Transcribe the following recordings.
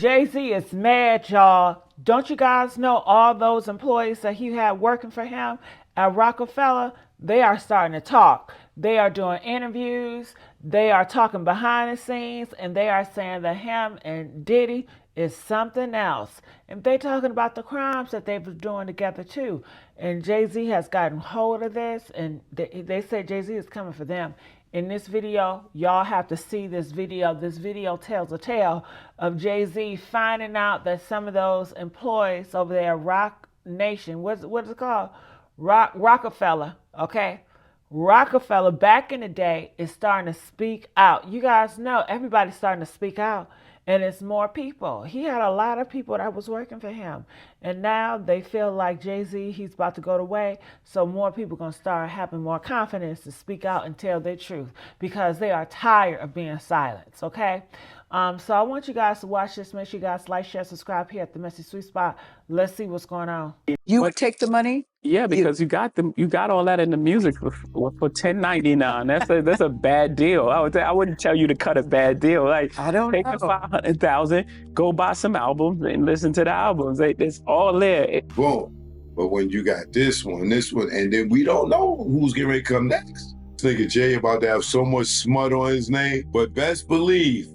Jay-Z is mad, y'all. Don't you guys know all those employees that he had working for him at Roc-A-Fella? They are starting to talk. They are doing interviews. They are talking behind the scenes, and they are saying that him and Diddy is something else. And they talking about the crimes that they were doing together too. And Jay-Z has gotten hold of this, and they say Jay-Z is coming for them. In this video, y'all have to see this video. This video tells a tale of Jay-Z finding out that some of those employees over there, Roc Nation, what is it called? Roc-A-Fella, okay? Roc-A-Fella back in the day is starting to speak out. You guys know everybody's starting to speak out, and it's more people. He had a lot of people that was working for him, and now they feel like Jay-Z, he's about to go away, so more people going to start having more confidence to speak out and tell their truth because they are tired of being silenced, okay? So I want you guys to watch this. Make sure you guys like, share, subscribe here at the Messy Sweet Spot. Let's see what's going on. You would take the money? Yeah, because you got all that in the music for $10.99. That's a bad deal. I wouldn't tell you to cut a bad deal. Like, I don't take know. the $500,000, go buy some albums and listen to the albums. It's all there. Boom. But when you got this one, and then we don't know who's getting ready to come next. This nigga Jay about to have so much smut on his name, but best believe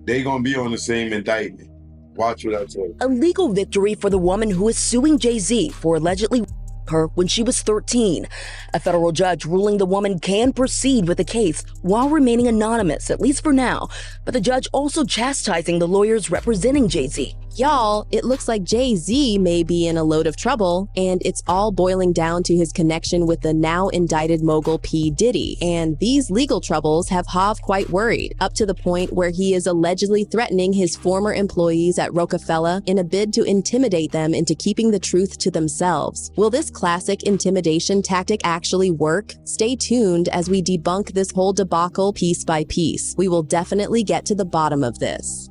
they gonna be on the same indictment. Watch what I tell you. A legal victory for the woman who is suing Jay-Z for allegedly her when she was 13. A federal judge ruling the woman can proceed with the case while remaining anonymous, at least for now. But the judge also chastising the lawyers representing Jay-Z. Y'all, it looks like Jay-Z may be in a load of trouble, and it's all boiling down to his connection with the now indicted mogul P. Diddy. And these legal troubles have Hov quite worried, up to the point where he is allegedly threatening his former employees at Roc-A-Fella in a bid to intimidate them into keeping the truth to themselves. Will this classic intimidation tactic actually work? Stay tuned as we debunk this whole debacle piece by piece. We will definitely get to the bottom of this.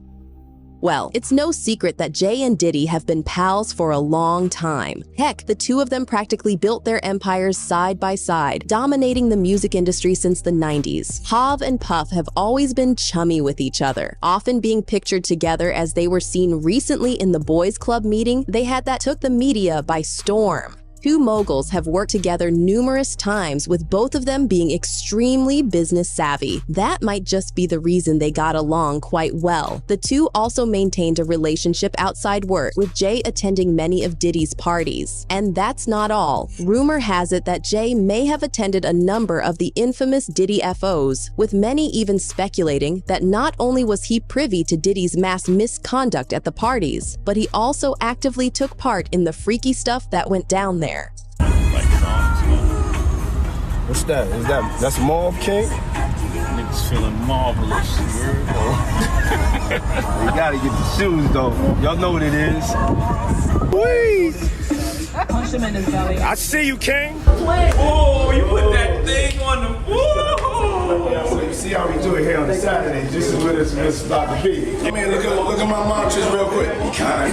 Well, it's no secret that Jay and Diddy have been pals for a long time. Heck, the two of them practically built their empires side by side, dominating the music industry since the 90s. Hov and Puff have always been chummy with each other, often being pictured together as they were seen recently in the Boys Club meeting they had that took the media by storm. Two moguls have worked together numerous times, with both of them being extremely business savvy. That might just be the reason they got along quite well. The two also maintained a relationship outside work, with Jay attending many of Diddy's parties. And that's not all. Rumor has it that Jay may have attended a number of the infamous Diddy FOs, with many even speculating that not only was he privy to Diddy's mass misconduct at the parties, but he also actively took part in the freaky stuff that went down there. What's that? That's Mauve King? Niggas feeling marvelous. You gotta get the shoes though. Y'all know what it is. Please. Punch him in his belly. I see you, King. Oh, you put that thing on the woo! So you see how we do it here on Saturdays. This is where it's about to be. Come here, look at my mantras real quick. Be kind.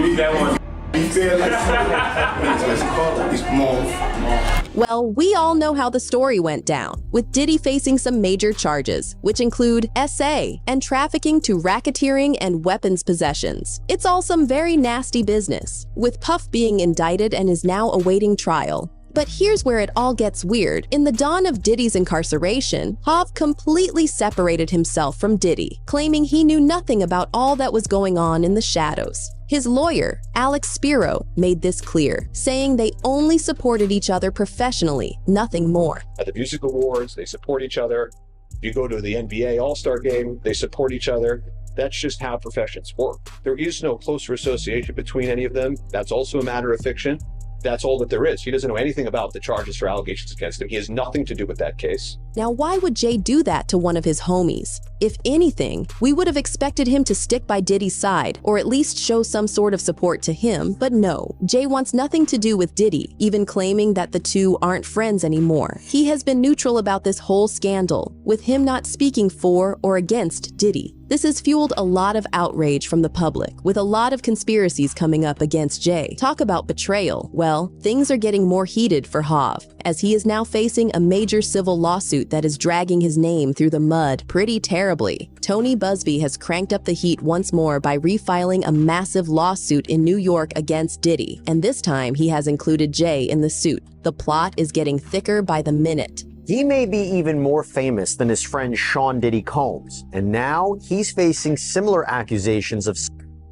Read that one. Be fair. Let's call it. It's Mauve. Well, we all know how the story went down, with Diddy facing some major charges, which include SA and trafficking to racketeering and weapons possessions. It's all some very nasty business, with Puff being indicted and is now awaiting trial. But here's where it all gets weird. In the dawn of Diddy's incarceration, Hov completely separated himself from Diddy, claiming he knew nothing about all that was going on in the shadows. His lawyer, Alex Spiro, made this clear, saying they only supported each other professionally, nothing more. At the music awards, they support each other. You go to the NBA All-Star game, they support each other. That's just how professions work. There is no closer association between any of them. That's also a matter of fiction. That's all that there is. He doesn't know anything about the charges or allegations against him. He has nothing to do with that case. Now, why would Jay do that to one of his homies? If anything, we would have expected him to stick by Diddy's side, or at least show some sort of support to him, but no. Jay wants nothing to do with Diddy, even claiming that the two aren't friends anymore. He has been neutral about this whole scandal, with him not speaking for or against Diddy. This has fueled a lot of outrage from the public, with a lot of conspiracies coming up against Jay. Talk about betrayal. Well, things are getting more heated for Hov, as he is now facing a major civil lawsuit lawsuit that is dragging his name through the mud pretty terribly. Tony Busby has cranked up the heat once more by refiling a massive lawsuit in New York against Diddy, and this time he has included Jay in the suit. The plot is getting thicker by the minute. He may be even more famous than his friend Sean Diddy Combs, and now he's facing similar accusations of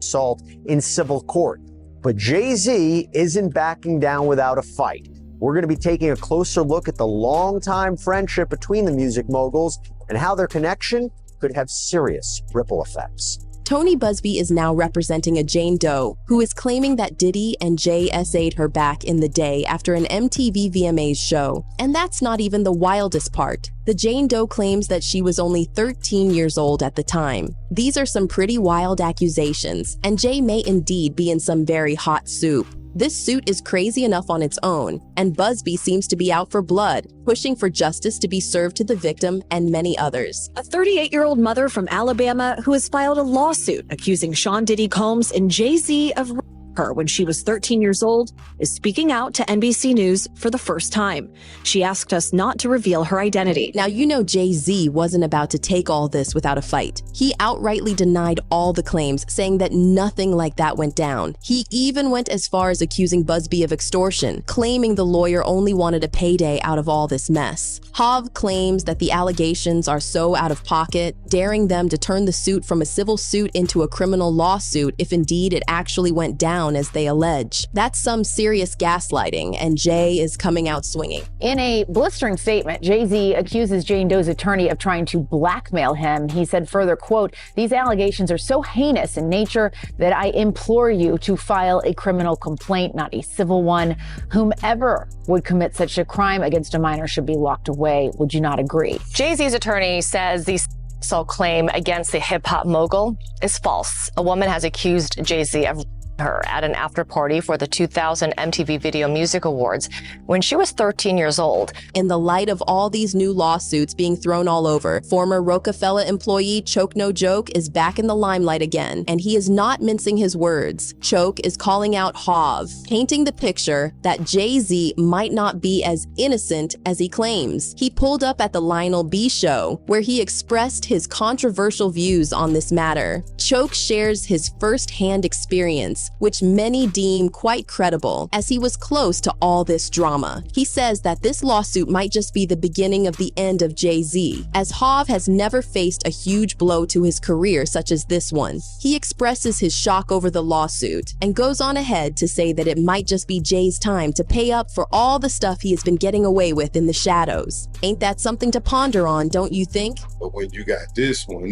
assault in civil court. But Jay-Z isn't backing down without a fight. We're going to be taking a closer look at the long-time friendship between the music moguls and how their connection could have serious ripple effects. Tony Busby is now representing a Jane Doe who is claiming that Diddy and Jay SA'd her back in the day after an MTV VMAs show. And that's not even the wildest part. The Jane Doe claims that she was only 13 years old at the time. These are some pretty wild accusations, and Jay may indeed be in some very hot soup. This suit is crazy enough on its own, and Busby seems to be out for blood, pushing for justice to be served to the victim and many others. A 38-year-old mother from Alabama who has filed a lawsuit accusing Sean Diddy Combs and Jay-Z of her when she was 13 years old is speaking out to NBC News for the first time. She asked us not to reveal her identity. Now, you know Jay-Z wasn't about to take all this without a fight. He outrightly denied all the claims, saying that nothing like that went down. He even went as far as accusing Busby of extortion, claiming the lawyer only wanted a payday out of all this mess. Hav claims that the allegations are so out of pocket, daring them to turn the suit from a civil suit into a criminal lawsuit if indeed it actually went down as they allege. That's some serious gaslighting, and Jay is coming out swinging. In a blistering statement, Jay-Z accuses Jane Doe's attorney of trying to blackmail him. He said further, quote, "These allegations are so heinous in nature that I implore you to file a criminal complaint, not a civil one. Whomever would commit such a crime against a minor should be locked away. Would you not agree?" Jay-Z's attorney says the assault claim against the hip-hop mogul is false. A woman has accused Jay-Z of her at an after party for the 2000 MTV Video Music Awards when she was 13 years old. In the light of all these new lawsuits being thrown all over, former Roc-A-Fella employee Choke No Joke is back in the limelight again, and he is not mincing his words. Choke is calling out Hav, painting the picture that Jay-Z might not be as innocent as he claims. He pulled up at the Lionel B show, where he expressed his controversial views on this matter. Choke shares his first-hand experience, which many deem quite credible, as he was close to all this drama. He says that this lawsuit might just be the beginning of the end of Jay-Z, as Hav has never faced a huge blow to his career such as this one. He expresses his shock over the lawsuit, and goes on ahead to say that it might just be Jay's time to pay up for all the stuff he has been getting away with in the shadows. Ain't that something to ponder on, don't you think? But when you got this one,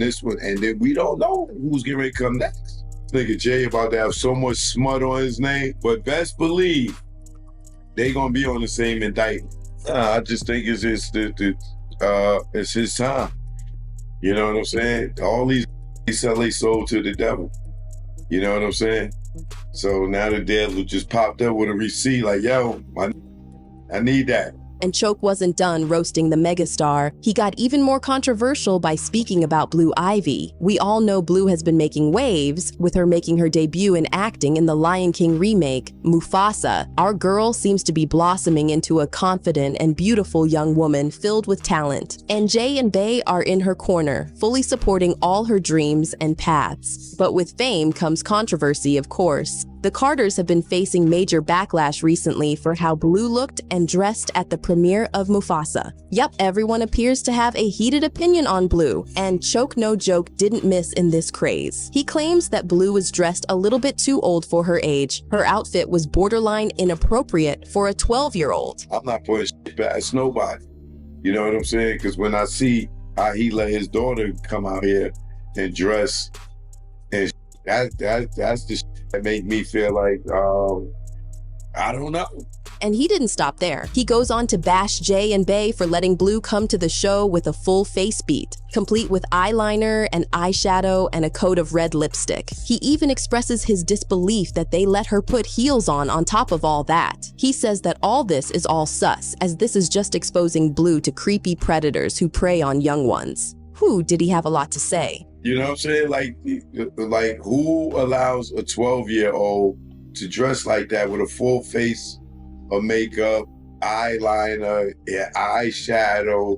and then we don't know who's getting ready to come next. Nigga Jay about to have so much smut on his name, but best believe they gonna be on the same indictment. I just think it's his time. You know what I'm saying? All these sell they soul to the devil. You know what I'm saying? So now the devil just popped up with a receipt like, yo, I need that. And Choke wasn't done roasting the megastar. He got even more controversial by speaking about Blue Ivy. We all know Blue has been making waves, with her making her debut in acting in the Lion King remake, Mufasa. Our girl seems to be blossoming into a confident and beautiful young woman filled with talent. And Jay and Bay are in her corner, fully supporting all her dreams and paths. But with fame comes controversy, of course. The Carters have been facing major backlash recently for how Blue looked and dressed at the premiere of Mufasa. Yup, everyone appears to have a heated opinion on Blue, and Choke No Joke didn't miss in this craze. He claims that Blue was dressed a little bit too old for her age. Her outfit was borderline inappropriate for a 12-year-old. I'm not putting shit past nobody. You know what I'm saying? Because when I see how he let his daughter come out here and dress, and that's the shit that made me feel like, I don't know. And he didn't stop there. He goes on to bash Jay and Bay for letting Blue come to the show with a full face beat, complete with eyeliner and eyeshadow and a coat of red lipstick. He even expresses his disbelief that they let her put heels on top of all that. He says that all this is all sus, as this is just exposing Blue to creepy predators who prey on young ones. Whew, did he have a lot to say. You know what I'm saying? Like who allows a 12-year-old to dress like that with a full face of makeup, eyeliner, eyeshadow,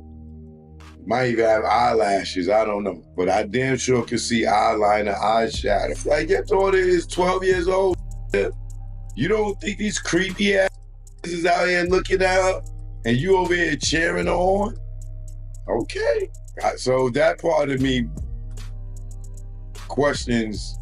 Might even have eyelashes, I don't know. But I damn sure could see eyeliner, eyeshadow. Like, your daughter is 12 years old. You don't think these creepy ass is out here looking at her and you over here cheering her on? Okay. So that part of me questions,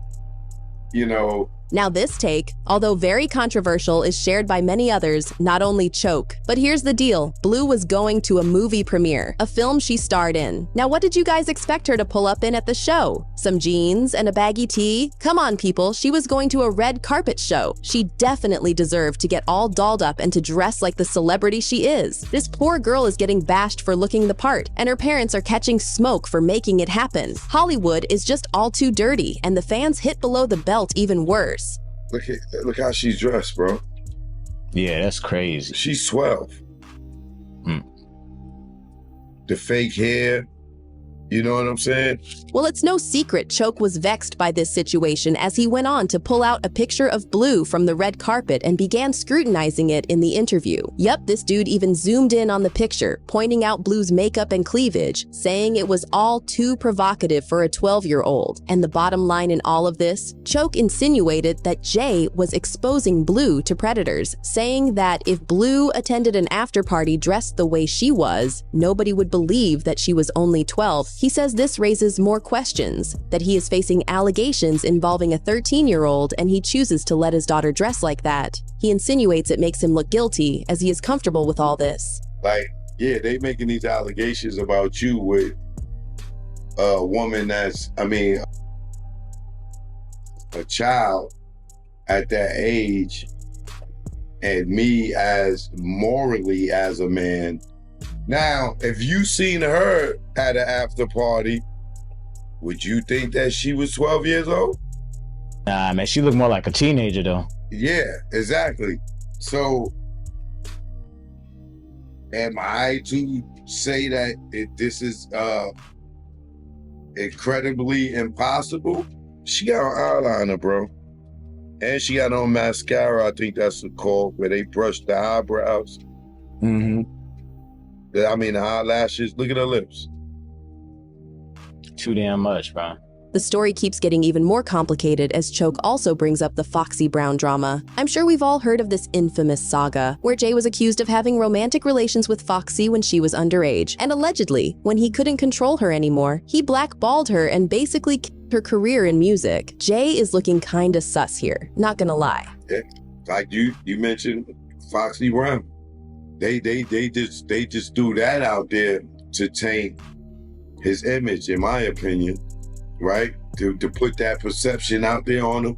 you know. Now this take, although very controversial, is shared by many others, not only Choke. But here's the deal, Blue was going to a movie premiere, a film she starred in. Now what did you guys expect her to pull up in at the show? Some jeans and a baggy tee? Come on people, she was going to a red carpet show. She definitely deserved to get all dolled up and to dress like the celebrity she is. This poor girl is getting bashed for looking the part, and her parents are catching smoke for making it happen. Hollywood is just all too dirty, and the fans hit below the belt even worse. Look how she's dressed, bro. Yeah, that's crazy. She's 12. The fake hair, you know what I'm saying? Well, it's no secret Choke was vexed by this situation as he went on to pull out a picture of Blue from the red carpet and began scrutinizing it in the interview. Yup, this dude even zoomed in on the picture, pointing out Blue's makeup and cleavage, saying it was all too provocative for a 12-year-old. And the bottom line in all of this, Choke insinuated that Jay was exposing Blue to predators, saying that if Blue attended an after-party dressed the way she was, nobody would believe that she was only 12. He says this raises more questions, that he is facing allegations involving a 13-year-old and he chooses to let his daughter dress like that. He insinuates it makes him look guilty as he is comfortable with all this. Like, yeah, they making these allegations about you with a woman that's, I mean, a child at that age, and me as morally as a man. Now, if you seen her at an after party, would you think that she was 12 years old? Nah, man, she looked more like a teenager though. Yeah, exactly. So, am I to say that this is incredibly impossible? She got on eyeliner, bro. And she got on mascara, I think that's the call, where they brush the eyebrows. I mean, the eyelashes, look at her lips. Too damn much, bro. The story keeps getting even more complicated as Choke also brings up the Foxy Brown drama. I'm sure we've all heard of this infamous saga, where Jay was accused of having romantic relations with Foxy when she was underage, and allegedly, when he couldn't control her anymore, he blackballed her and basically killed her career in music. Jay is looking kinda sus here, not gonna lie. Yeah, like you mentioned Foxy Brown. They just threw that out there to taint his image, in my opinion, right? To put that perception out there on him.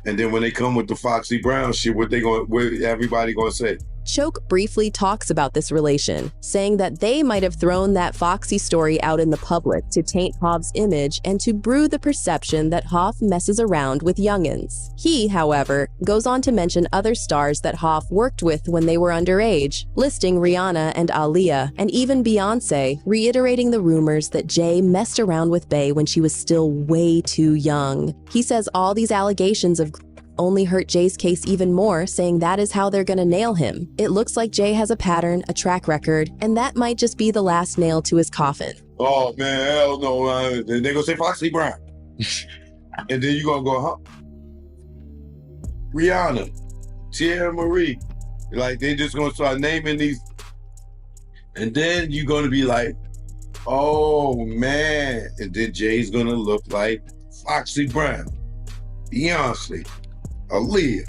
And then when they come with the Foxy Brown shit, what everybody gonna say? Choke briefly talks about this relation, saying that they might have thrown that Foxy story out in the public to taint Hoff's image and to brew the perception that Hoff messes around with youngins. He, however, goes on to mention other stars that Hoff worked with when they were underage, listing Rihanna and Aaliyah, and even Beyonce, reiterating the rumors that Jay messed around with Bey when she was still way too young. He says all these allegations of only hurt Jay's case even more, saying that is how they're gonna nail him. It looks like Jay has a pattern, a track record, and that might just be the last nail to his coffin. Oh man, hell no, man. They're gonna say Foxy Brown. And then you're gonna go, huh? Rihanna, Tierra Marie. Like, they just gonna start naming these. And then you're gonna be like, oh man. And then Jay's gonna look like Foxy Brown, Beyonce, Aaliyah.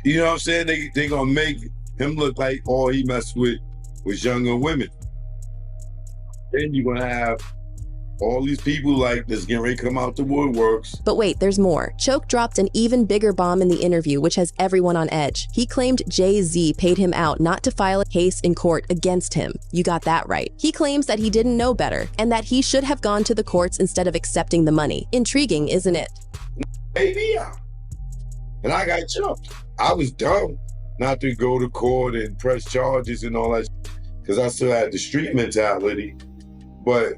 You know what I'm saying? They gonna make him look like all he messed with was younger women. Then you're gonna have all these people like this getting ready to come out the woodworks. But wait, there's more. Choke dropped an even bigger bomb in the interview, which has everyone on edge. He claimed Jay-Z paid him out not to file a case in court against him. You got that right. He claims that he didn't know better and that he should have gone to the courts instead of accepting the money. Intriguing, isn't it? Baby, yeah. And I got jumped. I was dumb not to go to court and press charges and all that, because I still had the street mentality. But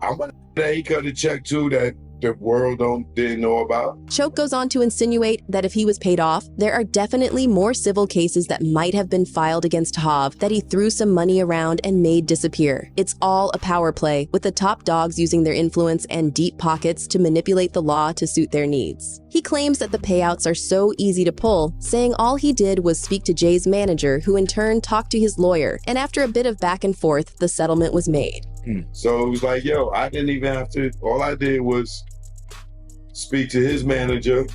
I'm gonna he cut a check too that the world didn't know about. Choke goes on to insinuate that if he was paid off, there are definitely more civil cases that might have been filed against Hav that he threw some money around and made disappear. It's all a power play, with the top dogs using their influence and deep pockets to manipulate the law to suit their needs. He claims that the payouts are so easy to pull, saying all he did was speak to Jay's manager, who in turn talked to his lawyer, and after a bit of back and forth, the settlement was made. So it was like, yo, I didn't even have to, all I did was speak to his manager.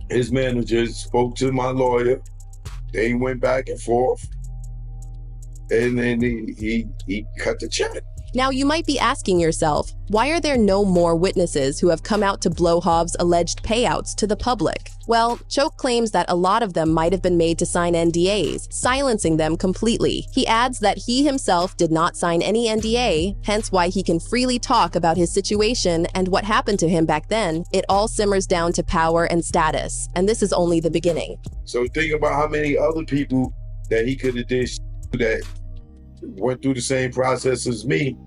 His manager spoke to my lawyer. They went back and forth. And then he cut the check. Now, you might be asking yourself, why are there no more witnesses who have come out to blow Hav's alleged payouts to the public? Well, Choke claims that a lot of them might have been made to sign NDAs, silencing them completely. He adds that he himself did not sign any NDA, hence why he can freely talk about his situation and what happened to him back then. It all simmers down to power and status, and this is only the beginning. So think about how many other people that he could have did that went through the same process as me,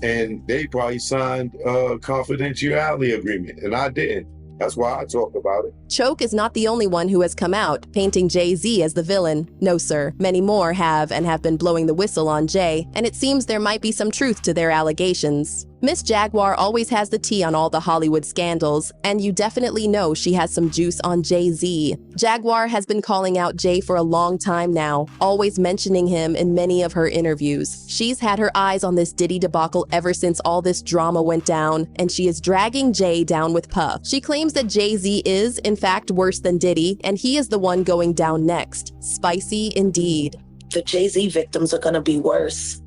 and they probably signed a confidentiality agreement, and I didn't. That's why I talk about it. Choke is not the only one who has come out, painting Jay-Z as the villain. No, sir. Many more have and have been blowing the whistle on Jay, and it seems there might be some truth to their allegations. Miss Jaguar always has the tea on all the Hollywood scandals, and you definitely know she has some juice on Jay-Z. Jaguar has been calling out Jay for a long time now, always mentioning him in many of her interviews. She's had her eyes on this Diddy debacle ever since all this drama went down, and she is dragging Jay down with Puff. She claims that Jay-Z is, in fact, worse than Diddy, and he is the one going down next. Spicy indeed. The Jay-Z victims are gonna be worse.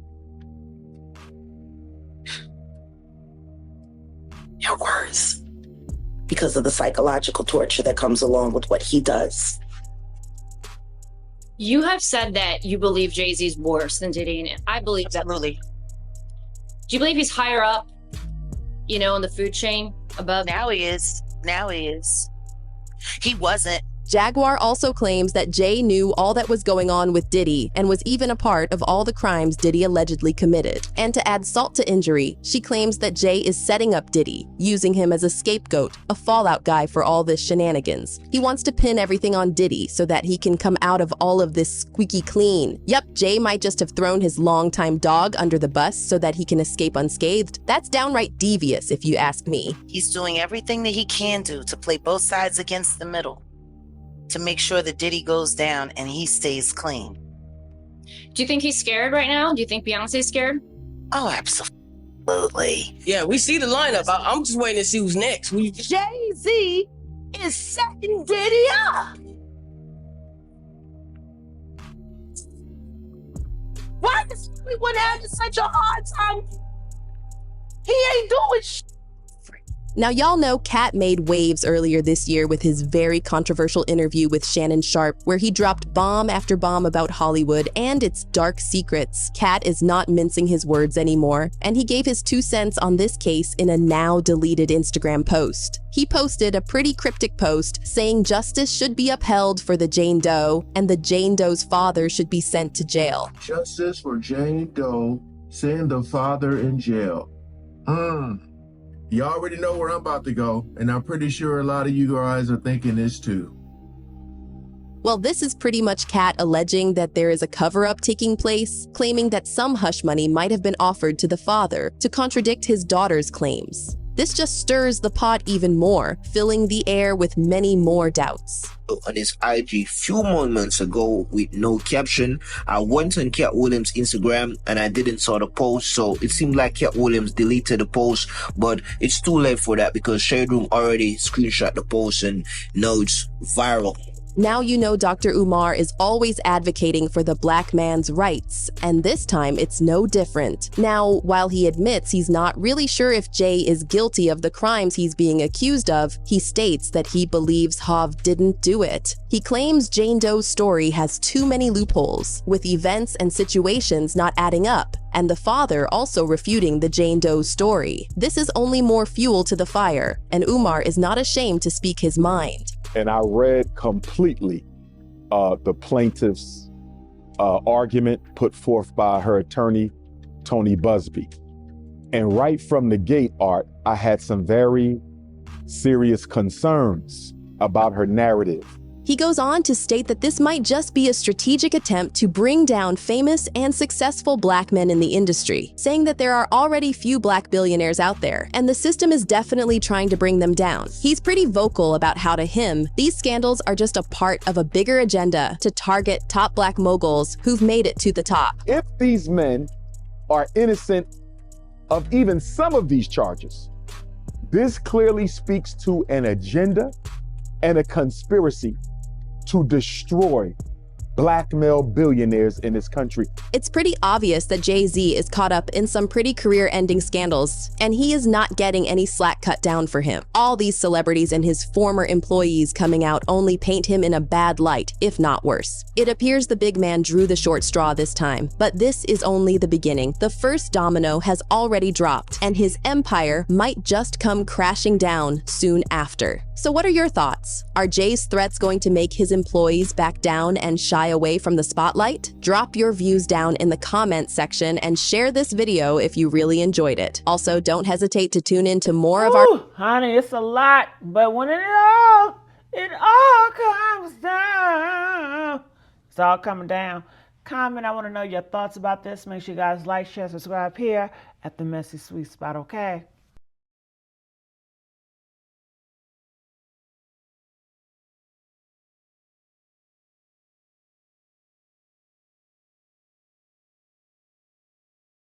You're worse because of the psychological torture that comes along with what he does. You have said that you believe Jay-Z's worse than Diddy, and I believe that. Absolutely. Do you believe he's higher up, in the food chain above? Now he is. He wasn't. Jaguar also claims that Jay knew all that was going on with Diddy and was even a part of all the crimes Diddy allegedly committed. And to add salt to injury, she claims that Jay is setting up Diddy, using him as a scapegoat, a fallout guy for all this shenanigans. He wants to pin everything on Diddy so that he can come out of all of this squeaky clean. Yep, Jay might just have thrown his longtime dog under the bus so that he can escape unscathed. That's downright devious, if you ask me. He's doing everything that he can do to play both sides against the middle, to make sure that Diddy goes down and he stays clean. Do you think he's scared right now? Do you think Beyonce's scared? Oh, absolutely. Yeah, we see the lineup. I'm just waiting to see who's next. Jay-Z is setting Diddy up. Why is everyone having such a hard time? He ain't doing shit. Now, y'all know Cat made waves earlier this year with his very controversial interview with Shannon Sharpe, where he dropped bomb after bomb about Hollywood and its dark secrets. Cat is not mincing his words anymore, and he gave his 2 cents on this case in a now-deleted Instagram post. He posted a pretty cryptic post saying justice should be upheld for the Jane Doe, and the Jane Doe's father should be sent to jail. Justice for Jane Doe, send the father in jail. You already know where I'm about to go, and I'm pretty sure a lot of you guys are thinking this too. Well, this is pretty much Cat alleging that there is a cover-up taking place, claiming that some hush money might have been offered to the father to contradict his daughter's claims. This just stirs the pot even more, filling the air with many more doubts. On his IG few moments ago with no caption, I went on Cat Williams' Instagram and I didn't saw the post, so it seemed like Cat Williams deleted the post, but it's too late for that because Shade Room already screenshot the post and now it's viral. Now you know Dr. Umar is always advocating for the black man's rights, and this time it's no different. Now, while he admits he's not really sure if Jay is guilty of the crimes he's being accused of, he states that he believes Hav didn't do it. He claims Jane Doe's story has too many loopholes, with events and situations not adding up, and the father also refuting the Jane Doe story. This is only more fuel to the fire, and Umar is not ashamed to speak his mind. And I read completely the plaintiff's argument put forth by her attorney, Tony Busby. And right from the gate, Art, I had some very serious concerns about her narrative. He goes on to state that this might just be a strategic attempt to bring down famous and successful black men in the industry, saying that there are already few black billionaires out there, and the system is definitely trying to bring them down. He's pretty vocal about how, to him, these scandals are just a part of a bigger agenda to target top black moguls who've made it to the top. If these men are innocent of even some of these charges, this clearly speaks to an agenda and a conspiracy to destroy black male billionaires in this country. It's pretty obvious that Jay-Z is caught up in some pretty career-ending scandals, and he is not getting any slack cut down for him. All these celebrities and his former employees coming out only paint him in a bad light, if not worse. It appears the big man drew the short straw this time, but this is only the beginning. The first domino has already dropped, and his empire might just come crashing down soon after. So what are your thoughts? Are Jay's threats going to make his employees back down and shy away from the spotlight? Drop your views down in the comment section and share this video if you really enjoyed it. Also, don't hesitate to tune in to more of our— honey, it's a lot, but when it all comes down, it's all coming down. Comment, I want to know your thoughts about this. Make sure you guys like, share, subscribe here at the Messy Sweet Spot, okay?